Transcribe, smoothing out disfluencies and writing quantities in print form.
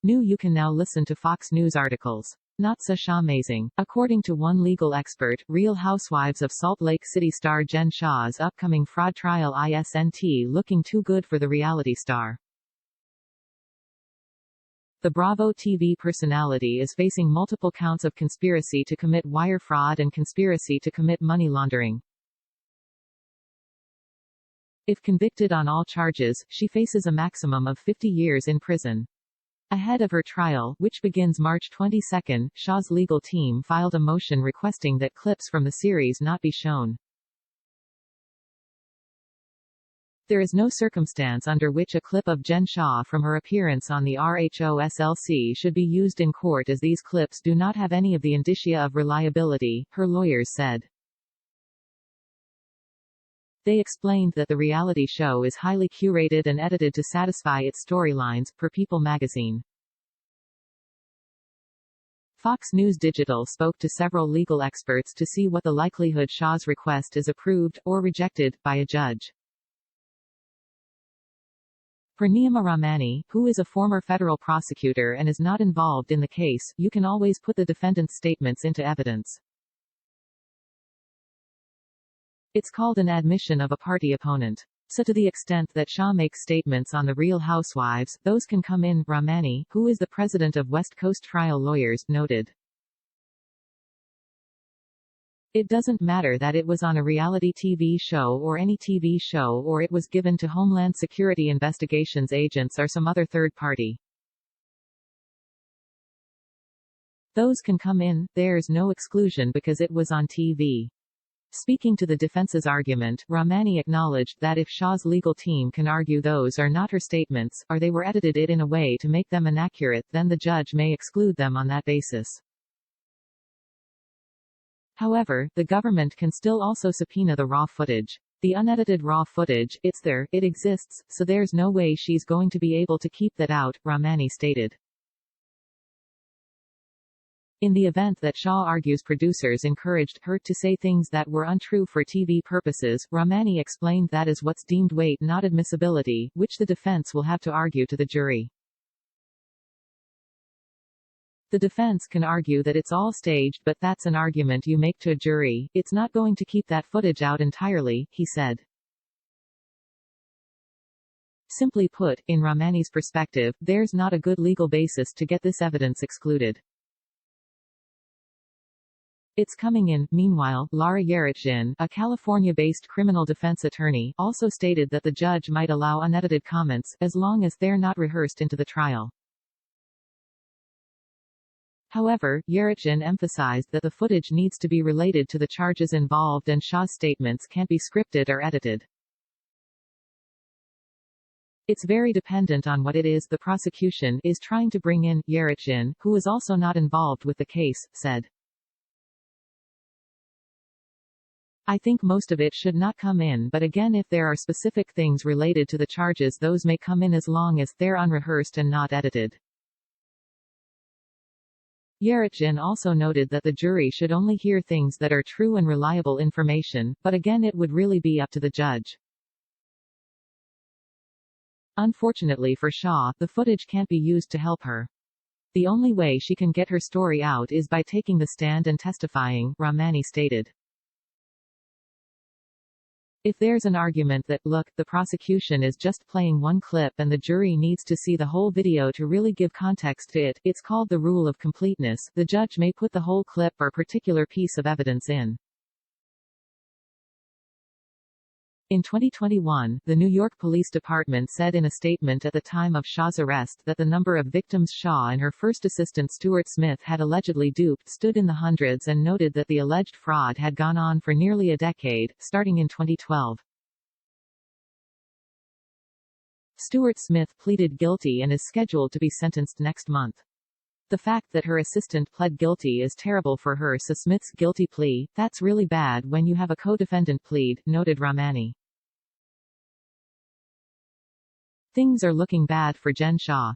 NEWYou can now listen to Fox News articles. Not so Shah-mazing. According to one legal expert, Real Housewives of Salt Lake City star Jen Shah's upcoming fraud trial isn't looking too good for the reality star. The Bravo TV personality is facing multiple counts of conspiracy to commit wire fraud and conspiracy to commit money laundering. If convicted on all charges, she faces a maximum of 50 years in prison. Ahead of her trial, which begins March 22, Shah's legal team filed a motion requesting that clips from the series not be shown. There is no circumstance under which a clip of Jen Shah from her appearance on the RHOSLC should be used in court, as these clips do not have any of the indicia of reliability, her lawyers said. They explained that the reality show is highly curated and edited to satisfy its storylines, per People magazine. Fox News Digital spoke to several legal experts to see what the likelihood Shah's request is approved, or rejected, by a judge. Per Neama Rahmani, who is a former federal prosecutor and is not involved in the case, you can always put the defendant's statements into evidence. It's called an admission of a party opponent. So to the extent that Shah makes statements on the Real Housewives, those can come in, Rahmani, who is the president of West Coast Trial Lawyers, noted. It doesn't matter that it was on a reality TV show or any TV show, or it was given to Homeland Security Investigations agents or some other third party. Those can come in, there's no exclusion because it was on TV. Speaking to the defense's argument, Rahmani acknowledged that if Shah's legal team can argue those are not her statements, or they were edited in a way to make them inaccurate, then the judge may exclude them on that basis. However, the government can still also subpoena the raw footage. The unedited raw footage, it's there, it exists, so there's no way she's going to be able to keep that out, Rahmani stated. In the event that Shah argues producers encouraged her to say things that were untrue for TV purposes, Rahmani explained that is what's deemed weight, not admissibility, which the defense will have to argue to the jury. The defense can argue that it's all staged, but that's an argument you make to a jury. It's not going to keep that footage out entirely, he said. Simply put, in Rahmani's perspective, there's not a good legal basis to get this evidence excluded. It's coming in. Meanwhile, Lara Yeretsian, a California-based criminal defense attorney, also stated that the judge might allow unedited comments, as long as they're not rehearsed into the trial. However, Yeretsian emphasized that the footage needs to be related to the charges involved and Shah's statements can't be scripted or edited. It's very dependent on what it is the prosecution is trying to bring in, Yeretsian, who is also not involved with the case, said. I think most of it should not come in, but again, if there are specific things related to the charges, those may come in as long as they're unrehearsed and not edited. Yeretsian also noted that the jury should only hear things that are true and reliable information, but again it would really be up to the judge. Unfortunately for Shah, the footage can't be used to help her. The only way she can get her story out is by taking the stand and testifying, Rahmani stated. If there's an argument that, look, the prosecution is just playing one clip and the jury needs to see the whole video to really give context to it, it's called the rule of completeness, the judge may put the whole clip or particular piece of evidence in. In 2021, the New York Police Department said in a statement at the time of Shah's arrest that the number of victims Shah and her first assistant Stuart Smith had allegedly duped stood in the hundreds, and noted that the alleged fraud had gone on for nearly a decade, starting in 2012. Stuart Smith pleaded guilty and is scheduled to be sentenced next month. The fact that her assistant pled guilty is terrible for her, so Smith's guilty plea, that's really bad when you have a co-defendant plead, noted Rahmani. Things are looking bad for Jen Shah.